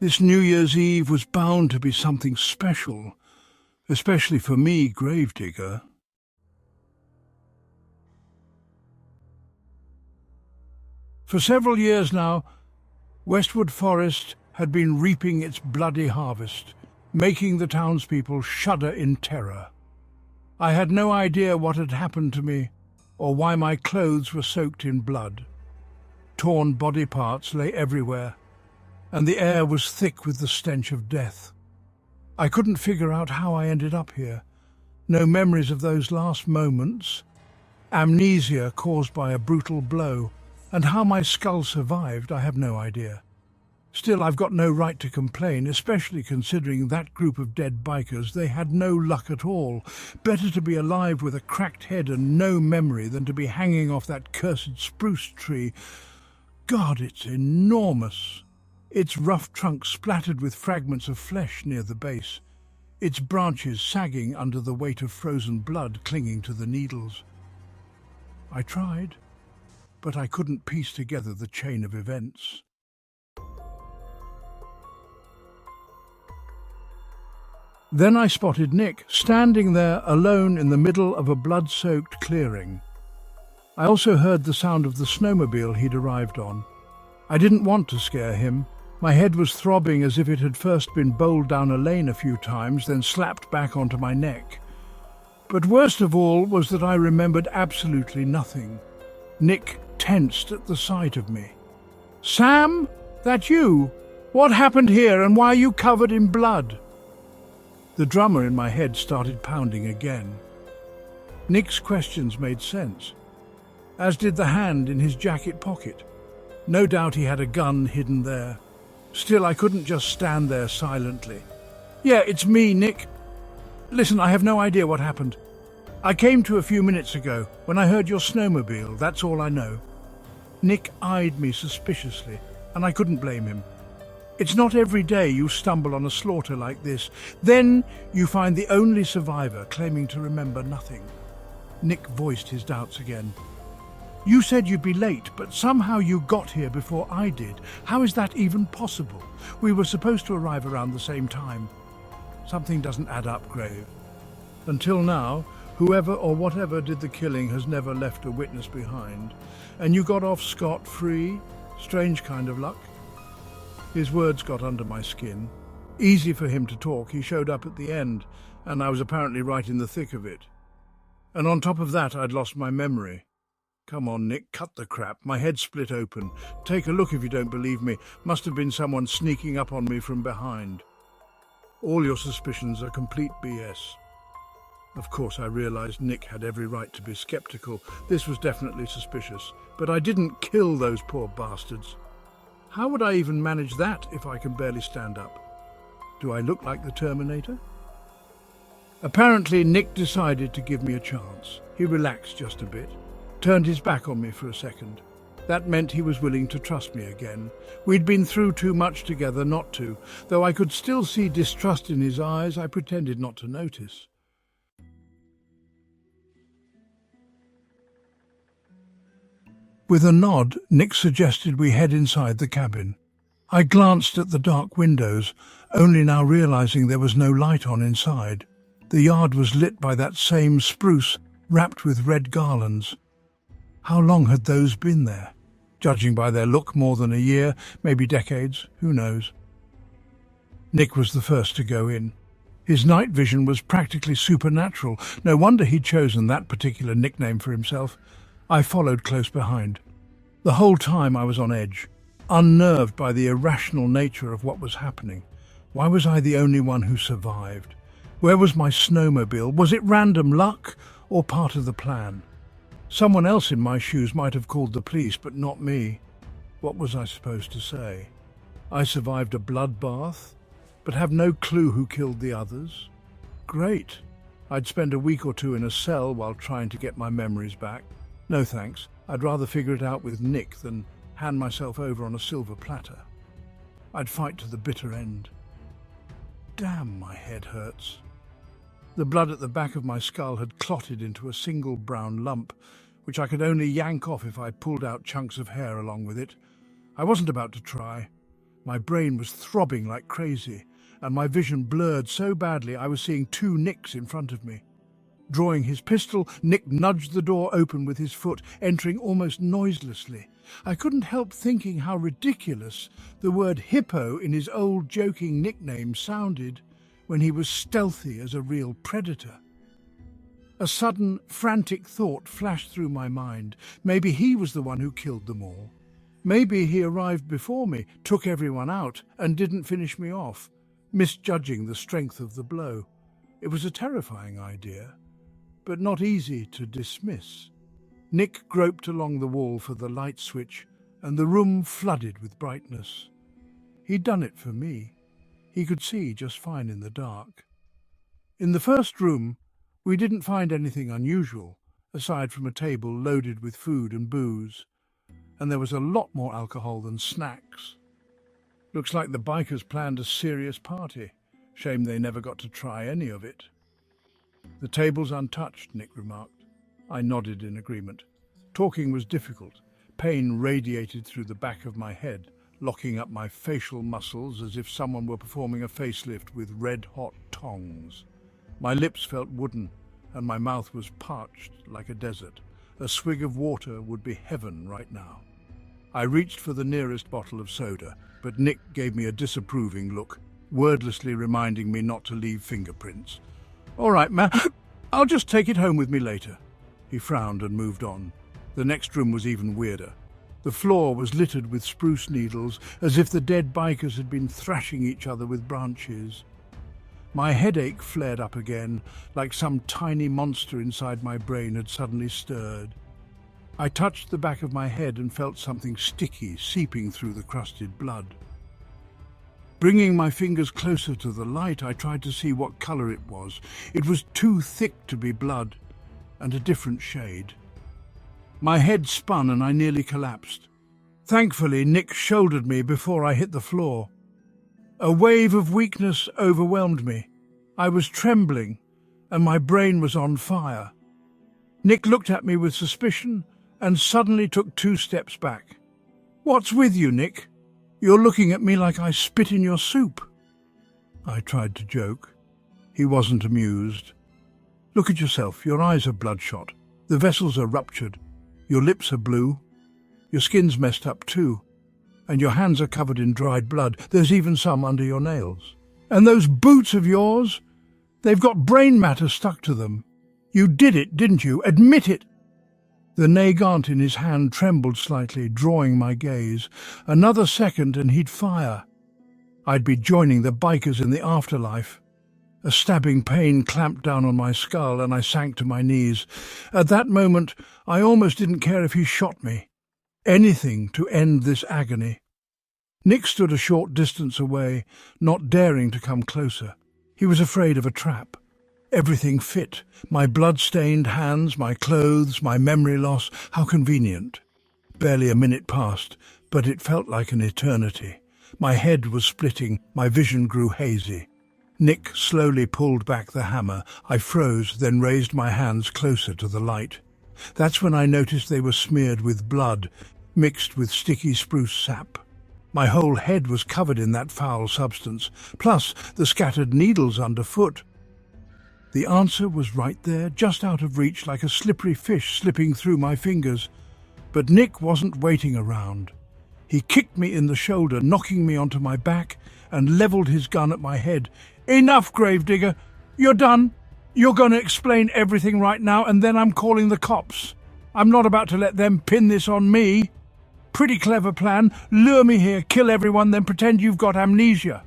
This New Year's Eve was bound to be something special, especially for me, gravedigger. For several years now, Westwood Forest had been reaping its bloody harvest, making the townspeople shudder in terror. I had no idea what had happened to me, or why my clothes were soaked in blood. Torn body parts lay everywhere, and the air was thick with the stench of death. I couldn't figure out how I ended up here. No memories of those last moments, amnesia caused by a brutal blow, and how my skull survived, I have no idea. Still, I've got no right to complain, especially considering that group of dead bikers. They had no luck at all. Better to be alive with a cracked head and no memory than to be hanging off that cursed spruce tree. God, it's enormous. Its rough trunk splattered with fragments of flesh near the base, its branches sagging under the weight of frozen blood clinging to the needles. I tried, but I couldn't piece together the chain of events. Then I spotted Nick, standing there alone in the middle of a blood-soaked clearing. I also heard the sound of the snowmobile he'd arrived on. I didn't want to scare him. My head was throbbing as if it had first been bowled down a lane a few times, then slapped back onto my neck. But worst of all was that I remembered absolutely nothing. Nick tensed at the sight of me. "Sam, that you? What happened here and why are you covered in blood?" The drummer in my head started pounding again. Nick's questions made sense, as did the hand in his jacket pocket. No doubt he had a gun hidden there. Still, I couldn't just stand there silently. "Yeah, it's me, Nick. Listen, I have no idea what happened. I came to a few minutes ago when I heard your snowmobile, that's all I know." Nick eyed me suspiciously, and I couldn't blame him. It's not every day you stumble on a slaughter like this. Then you find the only survivor claiming to remember nothing. Nick voiced his doubts again. "You said you'd be late, but somehow you got here before I did. How is that even possible? We were supposed to arrive around the same time." Something doesn't add up, Grave. Until now, whoever or whatever did the killing has never left a witness behind. And you got off scot-free? Strange kind of luck. His words got under my skin. Easy for him to talk. He showed up at the end, and I was apparently right in the thick of it. And on top of that, I'd lost my memory. Come on, Nick, cut the crap. My head split open. Take a look if you don't believe me. Must have been someone sneaking up on me from behind. All your suspicions are complete BS. Of course, I realized Nick had every right to be skeptical. This was definitely suspicious. But I didn't kill those poor bastards. How would I even manage that if I can barely stand up? Do I look like the Terminator? Apparently, Nick decided to give me a chance. He relaxed just a bit, turned his back on me for a second. That meant he was willing to trust me again. We'd been through too much together not to. Though I could still see distrust in his eyes, I pretended not to notice. With a nod, Nick suggested we head inside the cabin. I glanced at the dark windows, only now realizing there was no light on inside. The yard was lit by that same spruce, wrapped with red garlands. How long had those been there? Judging by their look, more than a year, maybe decades, who knows? Nick was the first to go in. His night vision was practically supernatural. No wonder he'd chosen that particular nickname for himself. I followed close behind. The whole time I was on edge, unnerved by the irrational nature of what was happening. Why was I the only one who survived? Where was my snowmobile? Was it random luck or part of the plan? Someone else in my shoes might have called the police, but not me. What was I supposed to say? I survived a bloodbath, but have no clue who killed the others? Great. I'd spend a week or two in a cell while trying to get my memories back. No thanks. I'd rather figure it out with Nick than hand myself over on a silver platter. I'd fight to the bitter end. Damn, my head hurts. The blood at the back of my skull had clotted into a single brown lump, which I could only yank off if I pulled out chunks of hair along with it. I wasn't about to try. My brain was throbbing like crazy, and my vision blurred so badly I was seeing two Nicks in front of me. Drawing his pistol, Nick nudged the door open with his foot, entering almost noiselessly. I couldn't help thinking how ridiculous the word hippo in his old joking nickname sounded when he was stealthy as a real predator. A sudden, frantic thought flashed through my mind. Maybe he was the one who killed them all. Maybe he arrived before me, took everyone out, and didn't finish me off, misjudging the strength of the blow. It was a terrifying idea, but not easy to dismiss. Nick groped along the wall for the light switch, and the room flooded with brightness. He'd done it for me. He could see just fine in the dark. In the first room, we didn't find anything unusual, aside from a table loaded with food and booze, and there was a lot more alcohol than snacks. Looks like the bikers planned a serious party. Shame they never got to try any of it. "The table's untouched," Nick remarked. I nodded in agreement. Talking was difficult. Pain radiated through the back of my head, locking up my facial muscles as if someone were performing a facelift with red-hot tongs. My lips felt wooden, and my mouth was parched like a desert. A swig of water would be heaven right now. I reached for the nearest bottle of soda, but Nick gave me a disapproving look, wordlessly reminding me not to leave fingerprints. "All right, man, I'll just take it home with me later." He frowned and moved on. The next room was even weirder. The floor was littered with spruce needles, as if the dead bikers had been thrashing each other with branches. My headache flared up again, like some tiny monster inside my brain had suddenly stirred. I touched the back of my head and felt something sticky seeping through the crusted blood. Bringing my fingers closer to the light, I tried to see what colour it was. It was too thick to be blood, and a different shade. My head spun and I nearly collapsed. Thankfully, Nick shouldered me before I hit the floor. A wave of weakness overwhelmed me. I was trembling, and my brain was on fire. Nick looked at me with suspicion and suddenly took 2 steps back. "What's with you, Nick? You're looking at me like I spit in your soup." I tried to joke. He wasn't amused. "Look at yourself. Your eyes are bloodshot. The vessels are ruptured. Your lips are blue. Your skin's messed up too. And your hands are covered in dried blood. There's even some under your nails. And those boots of yours, they've got brain matter stuck to them. You did it, didn't you? Admit it." The nagant in his hand trembled slightly, drawing my gaze. Another second and he'd fire. I'd be joining the bikers in the afterlife. A stabbing pain clamped down on my skull and I sank to my knees. At that moment, I almost didn't care if he shot me. Anything to end this agony. Nick stood a short distance away, not daring to come closer. He was afraid of a trap. Everything fit. My blood-stained hands, my clothes, my memory loss. How convenient. Barely a minute passed, but it felt like an eternity. My head was splitting, my vision grew hazy. Nick slowly pulled back the hammer. I froze, then raised my hands closer to the light. That's when I noticed they were smeared with blood, mixed with sticky spruce sap. My whole head was covered in that foul substance, plus the scattered needles underfoot. The answer was right there, just out of reach, like a slippery fish slipping through my fingers. But Nick wasn't waiting around. He kicked me in the shoulder, knocking me onto my back, and levelled his gun at my head. "Enough, gravedigger! You're done! You're going to explain everything right now, and then I'm calling the cops. I'm not about to let them pin this on me. Pretty clever plan. Lure me here, kill everyone, then pretend you've got amnesia."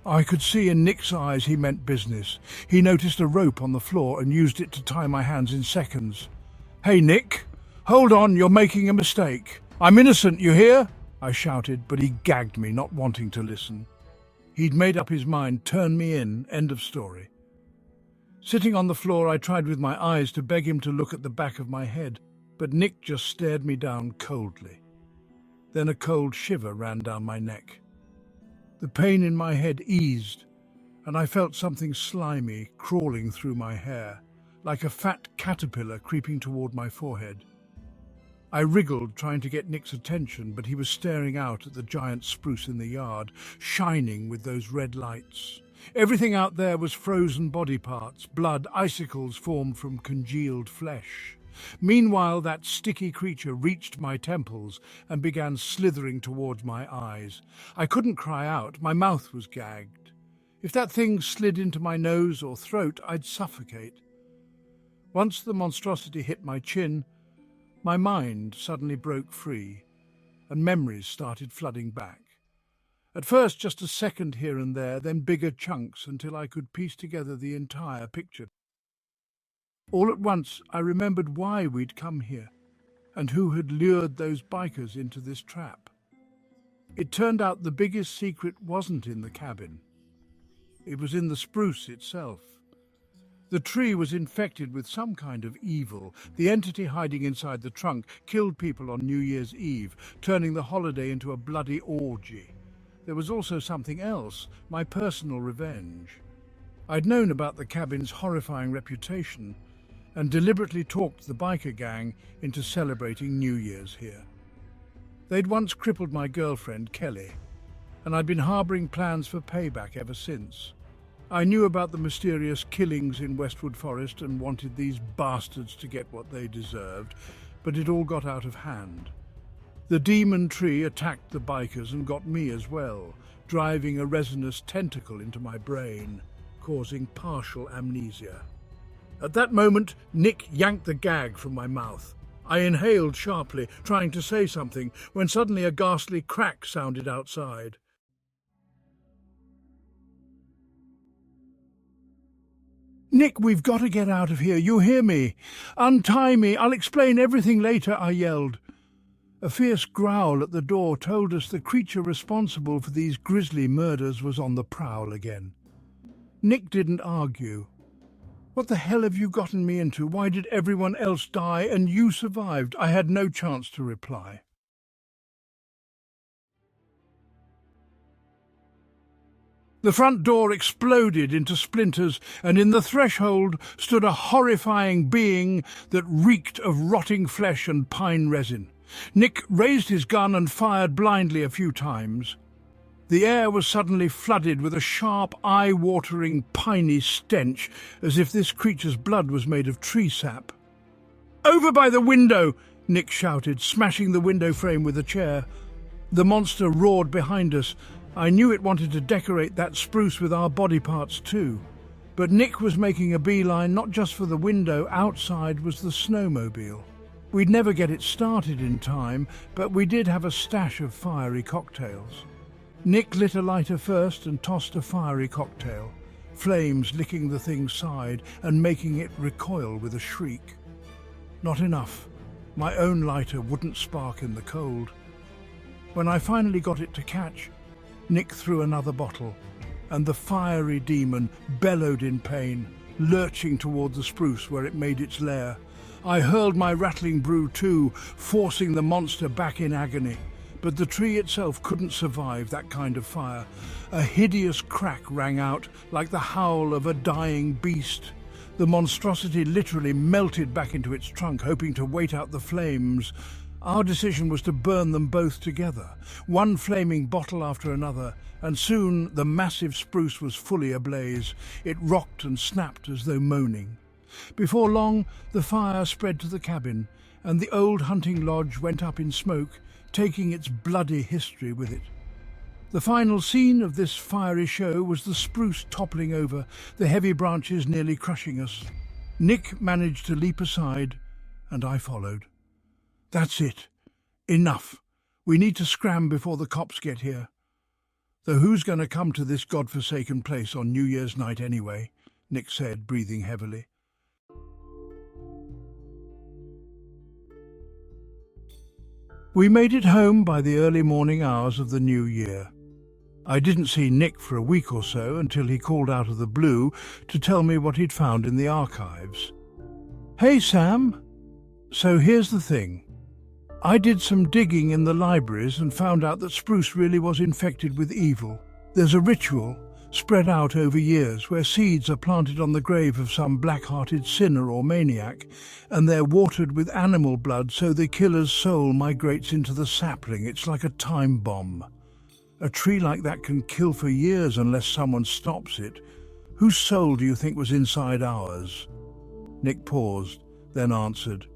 I could see in Nick's eyes he meant business. He noticed a rope on the floor and used it to tie my hands in seconds. "Hey, Nick, hold on, you're making a mistake. I'm innocent, you hear?" I shouted, but he gagged me, not wanting to listen. He'd made up his mind, turn me in, end of story. Sitting on the floor, I tried with my eyes to beg him to look at the back of my head, but Nick just stared me down coldly. Then a cold shiver ran down my neck. The pain in my head eased, and I felt something slimy crawling through my hair, like a fat caterpillar creeping toward my forehead. I wriggled, trying to get Nick's attention, but he was staring out at the giant spruce in the yard, shining with those red lights. Everything out there was frozen body parts, blood, icicles formed from congealed flesh. Meanwhile, that sticky creature reached my temples and began slithering towards my eyes. I couldn't cry out, my mouth was gagged. If that thing slid into my nose or throat, I'd suffocate. Once the monstrosity hit my chin, my mind suddenly broke free, and memories started flooding back. At first just a second here and there, then bigger chunks until I could piece together the entire picture. All at once I remembered why we'd come here, and who had lured those bikers into this trap. It turned out the biggest secret wasn't in the cabin. It was in the spruce itself. The tree was infected with some kind of evil. The entity hiding inside the trunk killed people on New Year's Eve, turning the holiday into a bloody orgy. There was also something else, my personal revenge. I'd known about the cabin's horrifying reputation and deliberately talked the biker gang into celebrating New Year's here. They'd once crippled my girlfriend, Kelly, and I'd been harbouring plans for payback ever since. I knew about the mysterious killings in Westwood Forest and wanted these bastards to get what they deserved, but it all got out of hand. The demon tree attacked the bikers and got me as well, driving a resinous tentacle into my brain, causing partial amnesia. At that moment, Nick yanked the gag from my mouth. I inhaled sharply, trying to say something, when suddenly a ghastly crack sounded outside. "Nick, we've got to get out of here, you hear me? Untie me, I'll explain everything later," I yelled. A fierce growl at the door told us the creature responsible for these grisly murders was on the prowl again. Nick didn't argue. "What the hell have you gotten me into? Why did everyone else die and you survived?" I had no chance to reply. The front door exploded into splinters, and in the threshold stood a horrifying being that reeked of rotting flesh and pine resin. Nick raised his gun and fired blindly a few times. The air was suddenly flooded with a sharp, eye-watering, piney stench, as if this creature's blood was made of tree sap. "Over by the window!" Nick shouted, smashing the window frame with a chair. The monster roared behind us. I knew it wanted to decorate that spruce with our body parts too. But Nick was making a beeline not just for the window, outside was the snowmobile. We'd never get it started in time, but we did have a stash of fiery cocktails. Nick lit a lighter first and tossed a fiery cocktail, flames licking the thing's side and making it recoil with a shriek. Not enough. My own lighter wouldn't spark in the cold. When I finally got it to catch, Nick threw another bottle, and the fiery demon bellowed in pain, lurching toward the spruce where it made its lair. I hurled my rattling brew too, forcing the monster back in agony. But the tree itself couldn't survive that kind of fire. A hideous crack rang out like the howl of a dying beast. The monstrosity literally melted back into its trunk, hoping to wait out the flames. Our decision was to burn them both together, one flaming bottle after another, and soon the massive spruce was fully ablaze. It rocked and snapped as though moaning. Before long, the fire spread to the cabin, and the old hunting lodge went up in smoke, taking its bloody history with it. The final scene of this fiery show was the spruce toppling over, the heavy branches nearly crushing us. Nick managed to leap aside, and I followed. "That's it. Enough. We need to scram before the cops get here. Though who's going to come to this godforsaken place on New Year's night anyway?" Nick said, breathing heavily. We made it home by the early morning hours of the new year. I didn't see Nick for a week or so until he called out of the blue to tell me what he'd found in the archives. "Hey, Sam. So here's the thing. I did some digging in the libraries and found out that Spruce really was infected with evil. There's a ritual, spread out over years, where seeds are planted on the grave of some black-hearted sinner or maniac, and they're watered with animal blood so the killer's soul migrates into the sapling. It's like a time bomb. A tree like that can kill for years unless someone stops it. Whose soul do you think was inside ours? Nick paused, then answered.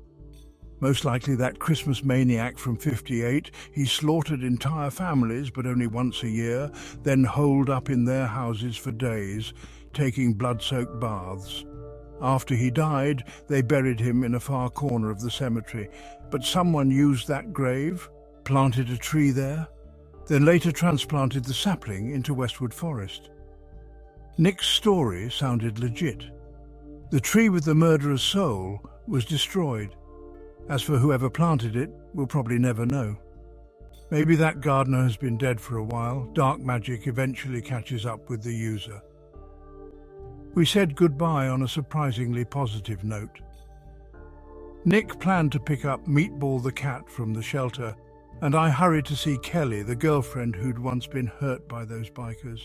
Most likely that Christmas maniac from '58. He slaughtered entire families, but only once a year, then holed up in their houses for days, taking blood-soaked baths. After he died, they buried him in a far corner of the cemetery. But someone used that grave, planted a tree there, then later transplanted the sapling into Westwood Forest. Nick's story sounded legit. The tree with the murderer's soul was destroyed. As for whoever planted it, we'll probably never know. Maybe that gardener has been dead for a while. Dark magic eventually catches up with the user. We said goodbye on a surprisingly positive note. Nick planned to pick up Meatball the cat from the shelter, and I hurried to see Kelly, the girlfriend who'd once been hurt by those bikers.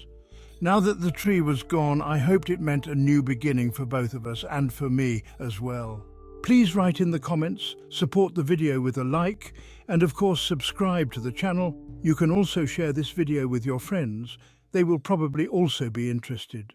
Now that the tree was gone, I hoped it meant a new beginning for both of us, and for me as well. Please write in the comments, support the video with a like, and of course subscribe to the channel. You can also share this video with your friends. They will probably also be interested.